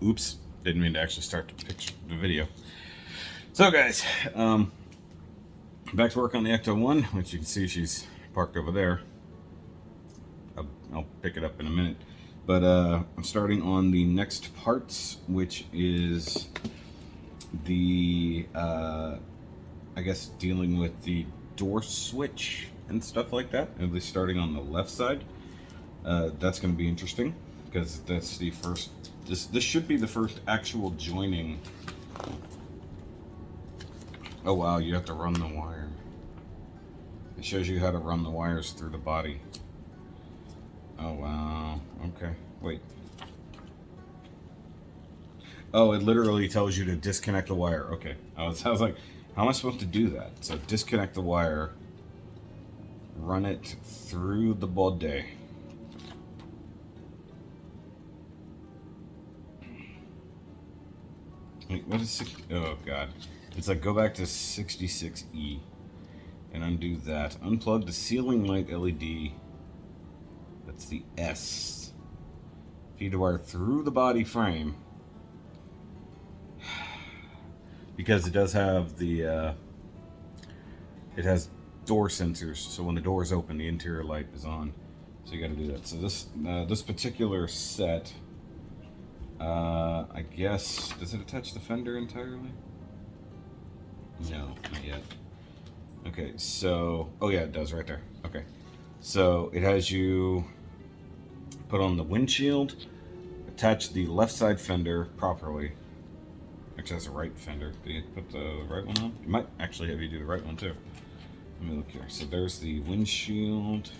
Oops, didn't mean to actually start the video. So guys, back to work on the ECTO 1, which you can see she's parked over there. I'll pick it up in a minute. But I'm starting on the next parts, which is the, I guess, dealing with the door switch and stuff like that, at least starting on the left side. That's going to be interesting, because that's the first, this should be the first actual joining. Oh wow, you have to run the wire. It shows you how to run the wires through the body. Oh wow, okay, wait. Oh, it literally tells you to disconnect the wire. Okay, I was like, how am I supposed to do that? So disconnect the wire, run it through the body. Wait, what is 60? Oh god. It's like go back to 66E and undo that. Unplug the ceiling light LED. That's the S. Feed the wire through the body frame. Because it does have the, it has door sensors, so when the door is open, the interior light is on. So you got to do that. So this particular set, I guess, does it attach the fender entirely? No, not yet. Okay, so, oh yeah, it does right there. Okay, so it has you put on the windshield, attach the left side fender properly. Actually, that's a right fender. Do you put the right one on? It might actually have you do the right one too. Let me look here. So there's the windshield.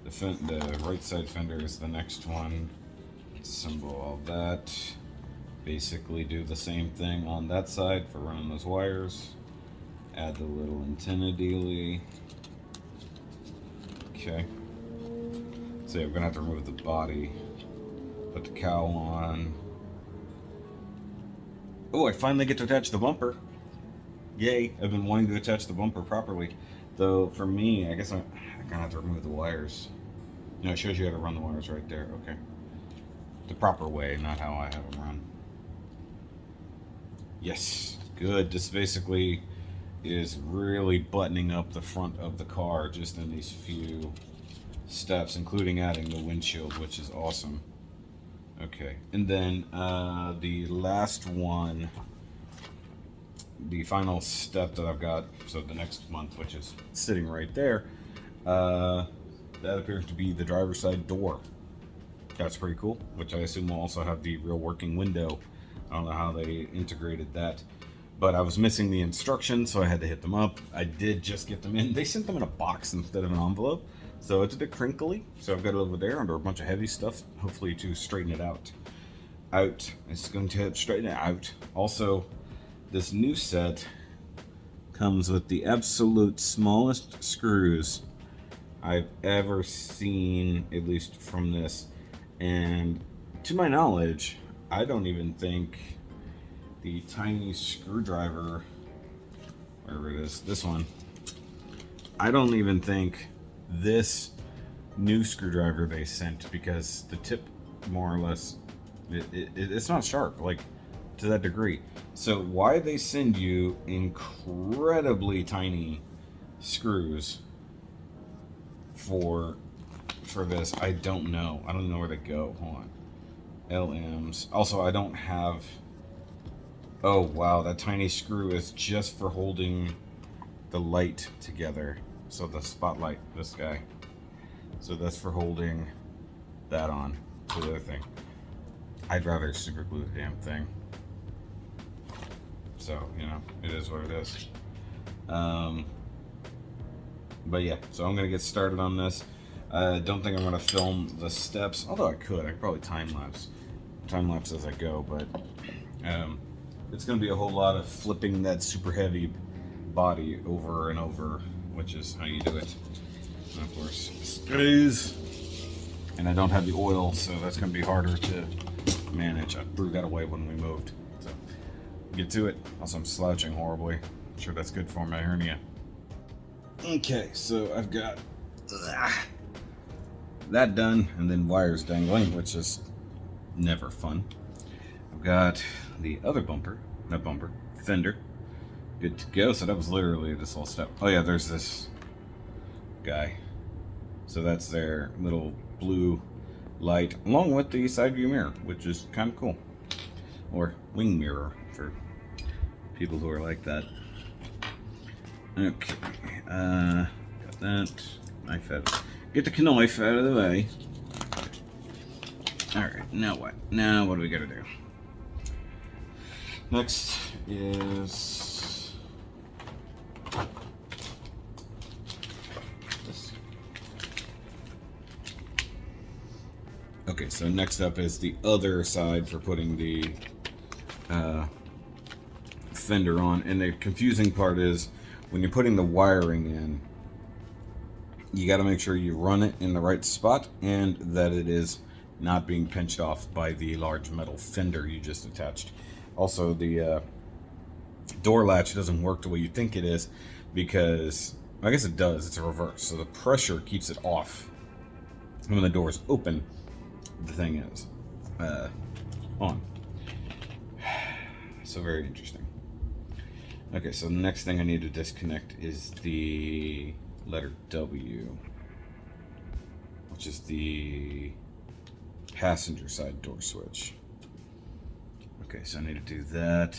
The right side fender is the next one. Assemble all that. Basically do the same thing on that side for running those wires. Add the little antenna dealy. Okay. So yeah, we're gonna have to remove the body. Put the cowl on. Oh, I finally get to attach the bumper. Yay, I've been wanting to attach the bumper properly. Though, for me, I guess I'm gonna have to remove the wires. No, it shows you how to run the wires right there, okay. The proper way, not how I have them run. Yes, good. This basically is really buttoning up the front of the car just in these few steps, including adding the windshield, which is awesome. Okay, and then the last one, the final step that I've got, so the next month, which is sitting right there, that appears to be the driver's side door. That's pretty cool, which I assume will also have the real working window. I don't know how they integrated that, but I was missing the instructions, so I had to hit them up. I did just get them in. They sent them in a box instead of an envelope, so it's a bit crinkly. So I've got it over there under a bunch of heavy stuff, hopefully to straighten it out. It's going to help straighten it out. Also, this new set comes with the absolute smallest screws I've ever seen, at least from this. And to my knowledge, I don't even think the tiny screwdriver, wherever it is, this one, I don't even think this new screwdriver they sent, because the tip, more or less, it's not sharp, like, to that degree. So why they send you incredibly tiny screws for this, I don't know. I don't know where they go. Hold on. LMs. Also, I don't have... Oh, wow. That tiny screw is just for holding the light together. So the spotlight, this guy. So that's for holding that on to the other thing. I'd rather super glue the damn thing. So, you know, it is what it is. But yeah, so I'm going to get started on this. I don't think I'm going to film the steps, although I could. I could probably time-lapse as I go, but it's going to be a whole lot of flipping that super heavy body over and over, which is how you do it. And of course, screws. And I don't have the oil, so that's going to be harder to manage. I threw that away when we moved. So, get to it. Also, I'm slouching horribly. I'm sure that's good for my hernia. Okay, so I've got that done, and then wires dangling, which is never fun. got the other bumper, not bumper, fender, good to go. So that was literally this whole step. Oh yeah, there's this guy. So that's their little blue light, along with the side view mirror, which is kind of cool. Or wing mirror for people who are like that. Okay, got that. Knife out. Get the knife out of the way. Alright, now what? Now what do we gotta do? Next is this. Okay, so next up is the other side for putting the fender on. And the confusing part is when you're putting the wiring in, you got to make sure you run it in the right spot and that it is not being pinched off by the large metal fender you just attached. Also, the door latch doesn't work the way you think it is, because I guess it does, it's a reverse, so the pressure keeps it off. And when the door is open, the thing is on. So very interesting. Okay, so the next thing I need to disconnect is the letter W, which is the passenger side door switch. Okay, so I need to do that.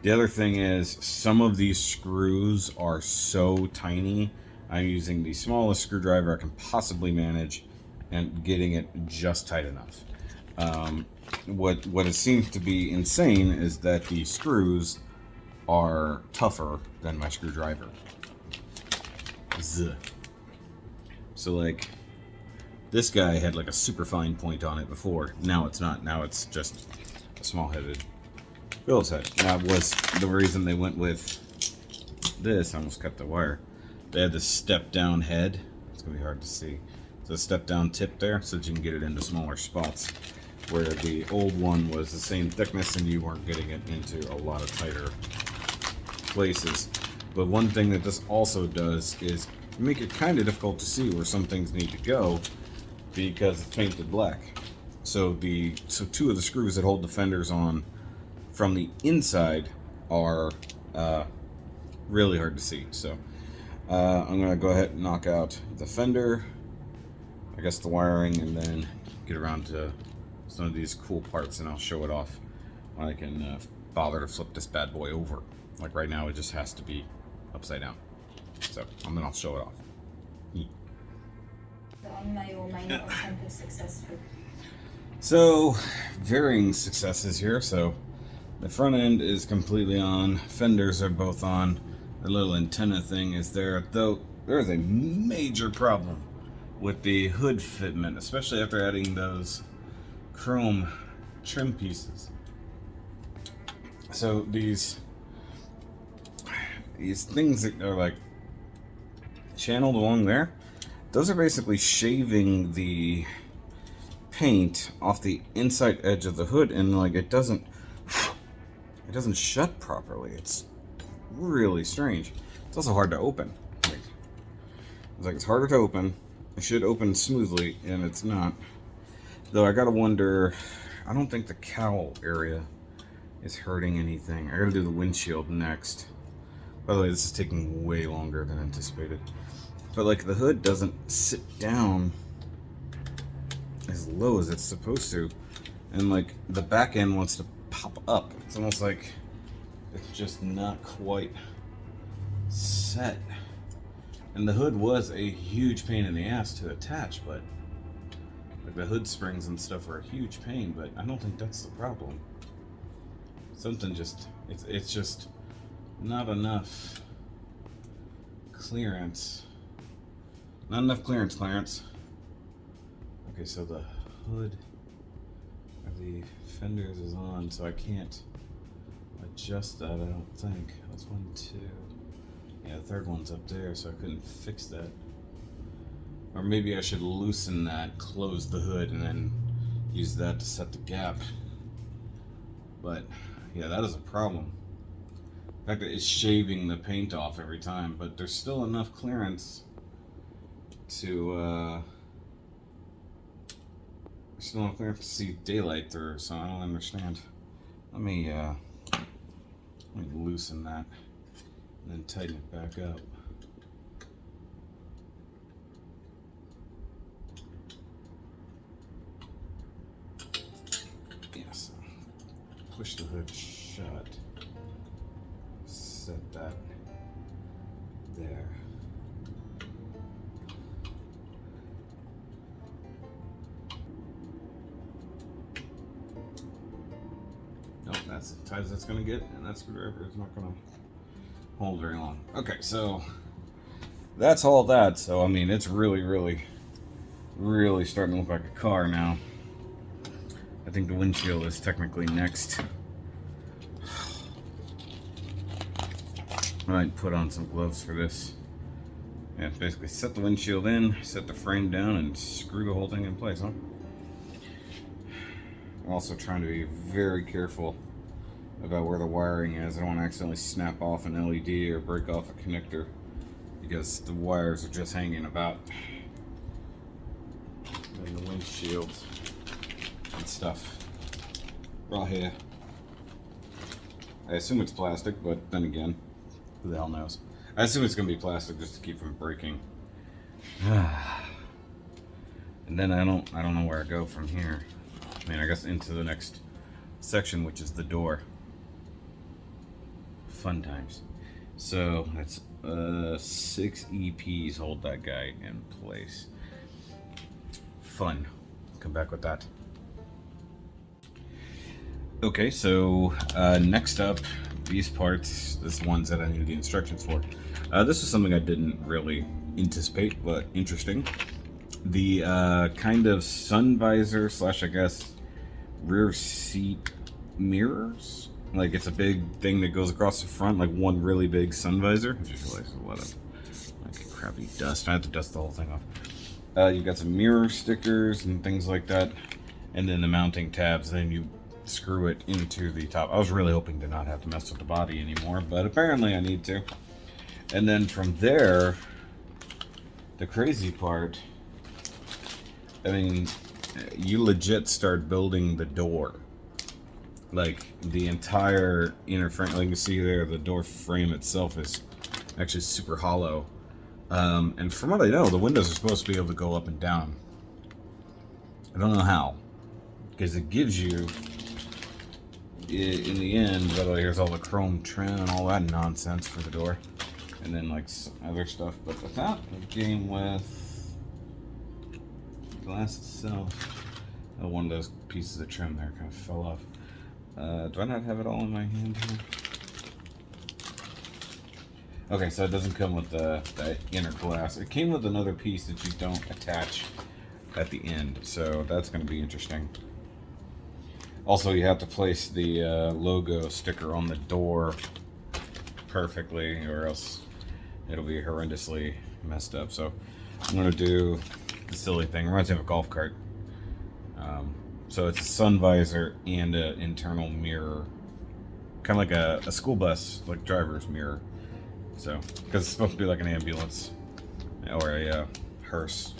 The other thing is, some of these screws are so tiny. I'm using the smallest screwdriver I can possibly manage and getting it just tight enough. What it seems to be insane is that the screws are tougher than my screwdriver. So like, this guy had like a super fine point on it before. Now it's not. Now it's just a small-headed Phillips head. That was the reason they went with this. I almost cut the wire. They had this step-down head. It's gonna be hard to see. It's a step-down tip there, so that you can get it into smaller spots. Where the old one was the same thickness, and you weren't getting it into a lot of tighter places. But one thing that this also does is make it kind of difficult to see where some things need to go, because it's painted black. So two of the screws that hold the fenders on from the inside are really hard to see. So I'm gonna go ahead and knock out the fender, I guess the wiring, and then get around to some of these cool parts, and I'll show it off when I can bother to flip this bad boy over. Like right now, it just has to be upside down. So and then I'll show it off. May or may not have been successful. So varying successes here. So the front end is completely on. Fenders are both on. The little antenna thing is there, though there is a major problem with the hood fitment, especially after adding those chrome trim pieces. So these things that are like channeled along there, those are basically shaving the paint off the inside edge of the hood, and like it doesn't shut properly. It's really strange. It's also hard to open. It's harder to open. It should open smoothly, and it's not. Though I gotta wonder, I don't think the cowl area is hurting anything. I gotta do the windshield next. By the way, this is taking way longer than anticipated. But like, the hood doesn't sit down as low as it's supposed to. And like, the back end wants to pop up. It's almost like it's just not quite set. And the hood was a huge pain in the ass to attach, but like, the hood springs and stuff are a huge pain, but I don't think that's the problem. Something just, it's just not enough clearance. Not enough clearance. Okay, so the hood of the fenders is on, so I can't adjust that, I don't think. That's 1, 2. Yeah, the third one's up there, so I couldn't fix that. Or maybe I should loosen that, close the hood, and then use that to set the gap. But yeah, that is a problem. The fact that it's shaving the paint off every time, but there's still enough clearance to see daylight through, so I don't understand. Let me loosen that and then tighten it back up. Yes. Push the hood shut. Set that there. Nope, that's as tight as it's going to get, and that screwdriver is not going to hold very long. Okay, so that's all that. So, I mean, it's really starting to look like a car now. I think the windshield is technically next. I might put on some gloves for this. Yeah, basically set the windshield in, set the frame down, and screw the whole thing in place, huh? I'm also trying to be very careful about where the wiring is. I don't want to accidentally snap off an LED or break off a connector because the wires are just hanging about. And the windshield and stuff. Right here. I assume it's plastic, but then again, who the hell knows? I assume it's going to be plastic just to keep from breaking. And then I don't know where I go from here. I mean, I guess into the next section, which is the door. Fun times. So that's 6 EPs hold that guy in place. Fun. Come back with that. Okay, so next up, these parts, this ones that I needed the instructions for. This is something I didn't really anticipate, but interesting. The kind of sun visor slash, I guess, rear seat mirrors. Like, it's a big thing that goes across the front, like one really big sun visor. I just realized a lot of like crappy dust. I have to dust the whole thing off. You've got some mirror stickers and things like that, and then the mounting tabs. Then you screw it into the top. I was really hoping to not have to mess with the body anymore, but apparently I need to. And then from there, the crazy part, I mean, you legit start building the door. Like, the entire inner frame, like you can see there, the door frame itself is actually super hollow. And from what I know, the windows are supposed to be able to go up and down. I don't know how, because it gives you, in the end, by the way, here's all the chrome trim and all that nonsense for the door. And then, like, some other stuff. But with that, it came with the glass itself. Oh, one of those pieces of trim there kind of fell off. Do I not have it all in my hand here? Okay, so it doesn't come with the inner glass. It came with another piece that you don't attach at the end, so that's going to be interesting. Also, you have to place the logo sticker on the door perfectly, or else it'll be horrendously messed up. So I'm going to do the silly thing. Reminds me of a golf cart. So it's a sun visor and an internal mirror, kind of like a school bus, like driver's mirror. So, because it's supposed to be like an ambulance or a hearse,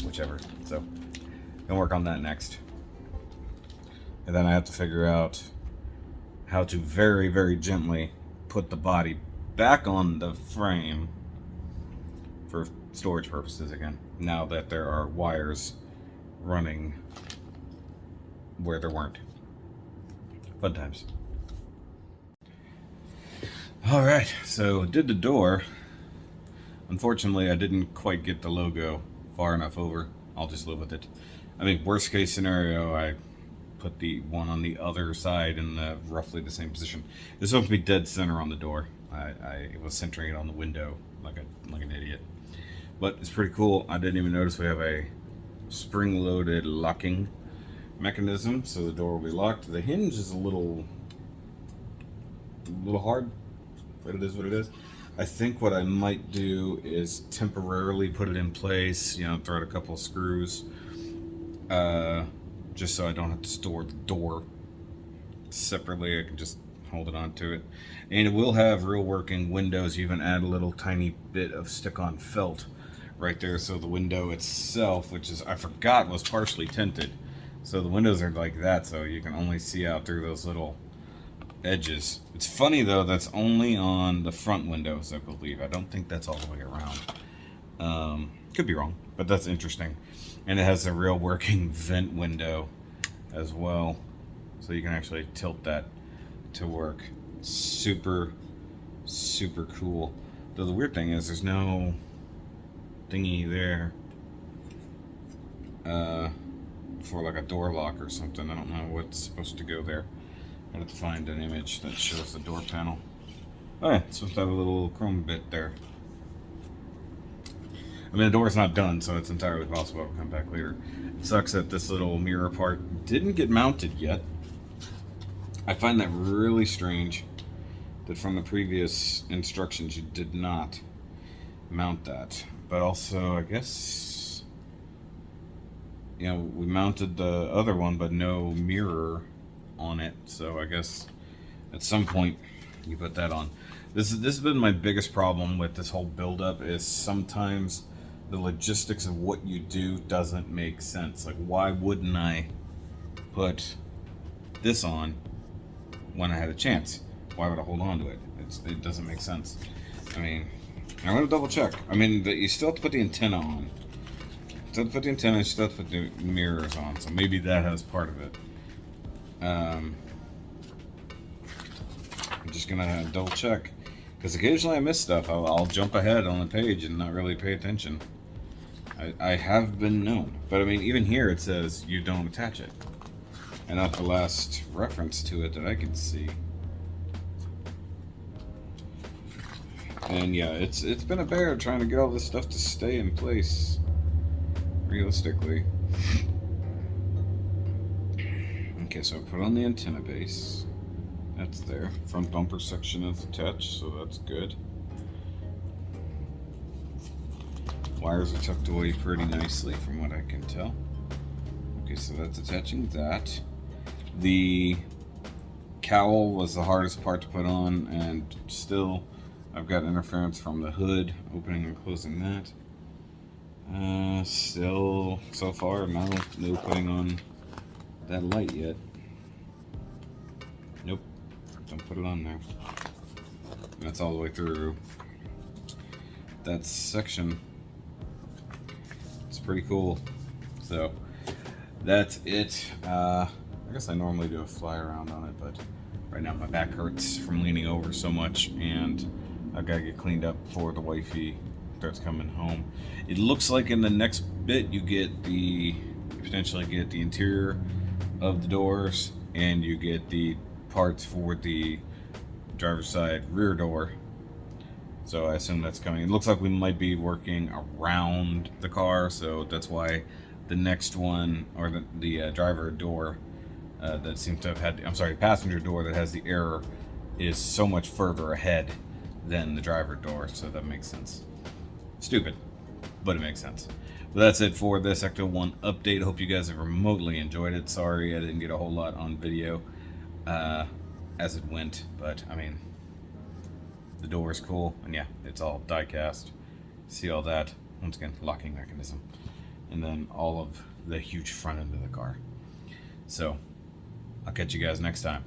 whichever. So, gonna work on that next. And then I have to figure out how to very gently put the body back on the frame for storage purposes again, now that there are wires running where there weren't. Fun times. Alright, so did the door. Unfortunately, I didn't quite get the logo far enough over. I'll just live with it. I mean, worst case scenario, I put the one on the other side in roughly the same position. It's supposed to be dead center on the door. I was centering it on the window like an idiot. But it's pretty cool. I didn't even notice we have a spring-loaded locking mechanism, so the door will be locked. The hinge is a little hard, but it is what it is. I think what I might do is temporarily put it in place, you know, throw out a couple of screws, just so I don't have to store the door separately. I can just hold it onto it. And it will have real working windows. You even add a little tiny bit of stick-on felt right there, so the window itself, which is, I forgot, was partially tinted. So the windows are like that, so you can only see out through those little edges. It's funny though, that's only on the front windows, I believe. I don't think that's all the way around. Could be wrong, but that's interesting. And it has a real working vent window as well, so you can actually tilt that to work. Super cool. Though the weird thing is there's no thingy there for like a door lock or something. I don't know what's supposed to go there. I have to find an image that shows the door panel. Oh yeah, it's supposed to have a little chrome bit there. I mean, the door's not done, so it's entirely possible I'll come back later. It sucks that this little mirror part didn't get mounted yet. I find that really strange that from the previous instructions you did not mount that. But also, I guess, you know, we mounted the other one, but no mirror on it. So I guess at some point you put that on. This has been my biggest problem with this whole build-up, is sometimes the logistics of what you do doesn't make sense. Like, why wouldn't I put this on when I had a chance? Why would I hold on to it? It doesn't make sense. I mean, I'm gonna double check. I mean, you still have to put the antenna on. You still have to put the antenna, you still have to put the mirrors on, so maybe that has part of it. I'm just gonna double check, because occasionally I miss stuff. I'll jump ahead on the page and not really pay attention. I have been known, but I mean, even here it says you don't attach it, and not the last reference to it that I can see. And yeah, it's been a bear trying to get all this stuff to stay in place realistically. Okay, so I put on the antenna base. That's there. Front bumper section is attached, so that's good. Wires are tucked away pretty nicely from what I can tell. Okay, so that's attaching that. The cowl was the hardest part to put on, and still I've got interference from the hood, opening and closing that. Still, so far, no putting on that light yet. Nope, don't put it on there. That's all the way through that section. It's pretty cool. So that's it. I guess I normally do a fly around on it, but right now my back hurts from leaning over so much, and I've got to get cleaned up before the wifey starts coming home. It looks like in the next bit you potentially get the interior of the doors, and you get the parts for the driver's side rear door. So I assume that's coming. It looks like we might be working around the car, so that's why the next one, or the driver door that seems to have had, passenger door that has the error, is so much further ahead than the driver door, so that makes sense. Stupid, but it makes sense. But that's it for this ECTO 1 update. Hope you guys have remotely enjoyed it. Sorry I didn't get a whole lot on video as it went, but I mean, the door is cool, and yeah, it's all die cast. See all that? Once again, locking mechanism, and then all of the huge front end of the car. So I'll catch you guys next time,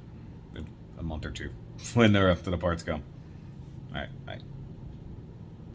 in a month or two, when the rest of the parts come. All right, bye.